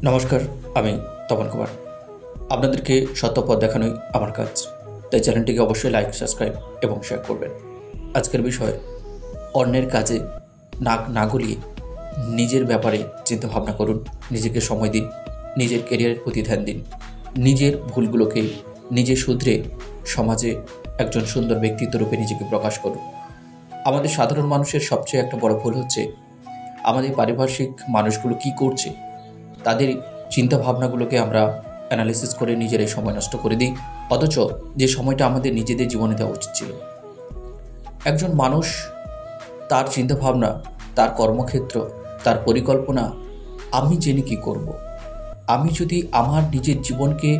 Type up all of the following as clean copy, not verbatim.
নমস্কার, আমি তপন কুমার। আপনাদেরকে সত্য পথ দেখানোই আমার কাজ, তাই চ্যানেলটিকে অবশ্যই লাইক, সাবস্ক্রাইব এবং শেয়ার করবেন। আজকের বিষয়, অন্যের কাজে নাক না গলিয়ে নিজের ব্যাপারে চিন্তা ভাবনা করুন, নিজেকে সময় দিন, নিজের ক্যারিয়ারের প্রতি ধ্যান দিন, নিজের ভুলগুলোকে নিজে শুধরে সমাজে একজন সুন্দর ব্যক্তিত্ব রূপে নিজেকে প্রকাশ করুন। আমাদের সাধারণ মানুষের সবচেয়ে একটা বড় ভুল হচ্ছে আমাদের পারিপার্শ্বিক মানুষগুলো কি করছে তাদের চিন্তা ভাবনাগুলোকে আমরা অ্যানালিসিস করে নিজেরাই সময় নষ্ট করে দিই, অথচ যে সময়টা আমাদের নিজেদের জীবনে দেওয়া উচিত ছিল। একজন মানুষ তার চিন্তাভাবনা, তার কর্মক্ষেত্র, তার পরিকল্পনা আমি জেনে কী করব। আমি যদি আমার নিজের জীবনকে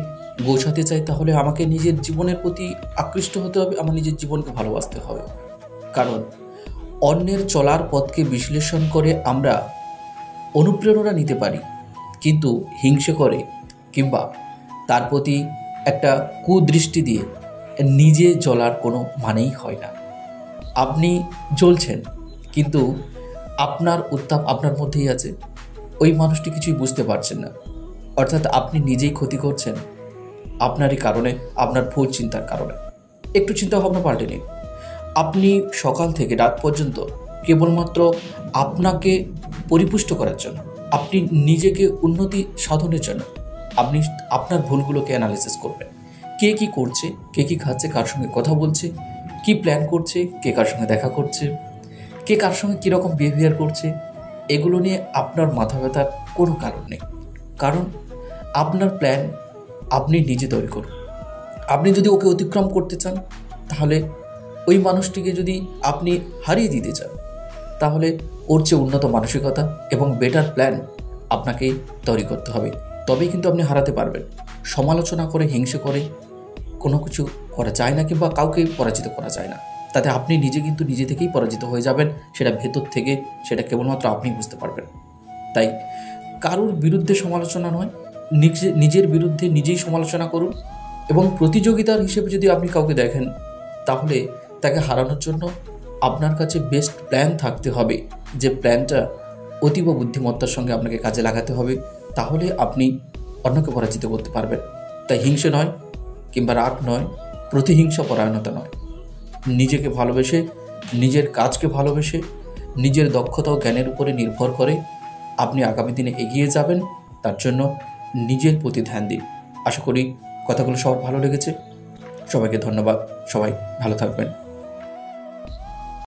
গোছাতে চাই, তাহলে আমাকে নিজের জীবনের প্রতি আকৃষ্ট হতে হবে, আমার নিজের জীবনকে ভালোবাসতে হবে। কারণ অন্যের চলার পথকে বিশ্লেষণ করে আমরা অনুপ্রেরণা নিতে পারি, কিন্তু হিংসে করে কিংবা তার প্রতি একটা কুদৃষ্টি দিয়ে নিজে জ্বলার কোনো মানেই হয় না। আপনি জ্বলছেন, কিন্তু আপনার উত্তাপ আপনার মধ্যেই আছে, ওই মানুষটি কিছুই বুঝতে পারছেন না। অর্থাৎ আপনি নিজেই ক্ষতি করছেন আপনারই কারণে, আপনার ভুল চিন্তার কারণে। একটু চিন্তা ভাবনা পাল্টে নিন। আপনি সকাল থেকে রাত পর্যন্ত কেবলমাত্র আপনাকে পরিপুষ্ট করার জন্য, আপনি নিজেকে উন্নতি সাধনের জন্য আপনি আপনার ভুলগুলোকে অ্যানালিসিস করবেন। কে কি করছে, কে কি খাচ্ছে, কার সঙ্গে কথা বলছে, কি প্ল্যান করছে, কে কার সঙ্গে দেখা করছে, কে কার সঙ্গে কীরকম বিহেভিয়ার করছে, এগুলো নিয়ে আপনার মাথা ব্যথার কোনো কারণ নেই। কারণ আপনার প্ল্যান আপনি নিজে তৈরি করুন। আপনি যদি ওকে অতিক্রম করতে চান, তাহলে ওই মানুষটিকে যদি আপনি হারিয়ে দিতে চান, তাহলে ওর চেয়ে উন্নত মানসিকতা এবং বেটার প্ল্যান আপনাকেই তৈরি করতে হবে। তবেই কিন্তু আপনি হারাতে পারবেন। সমালোচনা করে, হিংসে করে কোনো কিছু করা যায় না, কিংবা কাউকে পরাজিত করা যায় না। তাতে আপনি নিজে কিন্তু নিজে থেকেই পরাজিত হয়ে যাবেন। সেটা ভেতর থেকে, সেটা কেবলমাত্র আপনিই বুঝতে পারবেন। তাই কারোর বিরুদ্ধে সমালোচনা নয়, নিজের বিরুদ্ধে নিজেই সমালোচনা করুন। এবং প্রতিযোগিতার হিসেবে যদি আপনি কাউকে দেখেন, তাহলে তাকে হারানোর জন্য আপনার কাছে বেস্ট প্ল্যান থাকতে হবে, যে প্ল্যানটা অতীব বুদ্ধিমত্তার সঙ্গে আপনাকে কাজে লাগাতে হবে। তাহলে আপনি অন্যকে পরাজিত করতে পারবেন। তাই হিংসে নয়, কিংবা রাগ নয়, প্রতিহিংসা পরায়ণতা নয়। নিজেকে ভালোবেসে, নিজের কাজকে ভালোবেসে, নিজের দক্ষতা ও জ্ঞানের উপরে নির্ভর করে আপনি আগামী দিনে এগিয়ে যাবেন। তার জন্য নিজের প্রতি ধ্যান দিন। আশা করি কথাগুলো সবার ভালো লেগেছে। সবাইকে ধন্যবাদ। সবাই ভালো থাকবেন।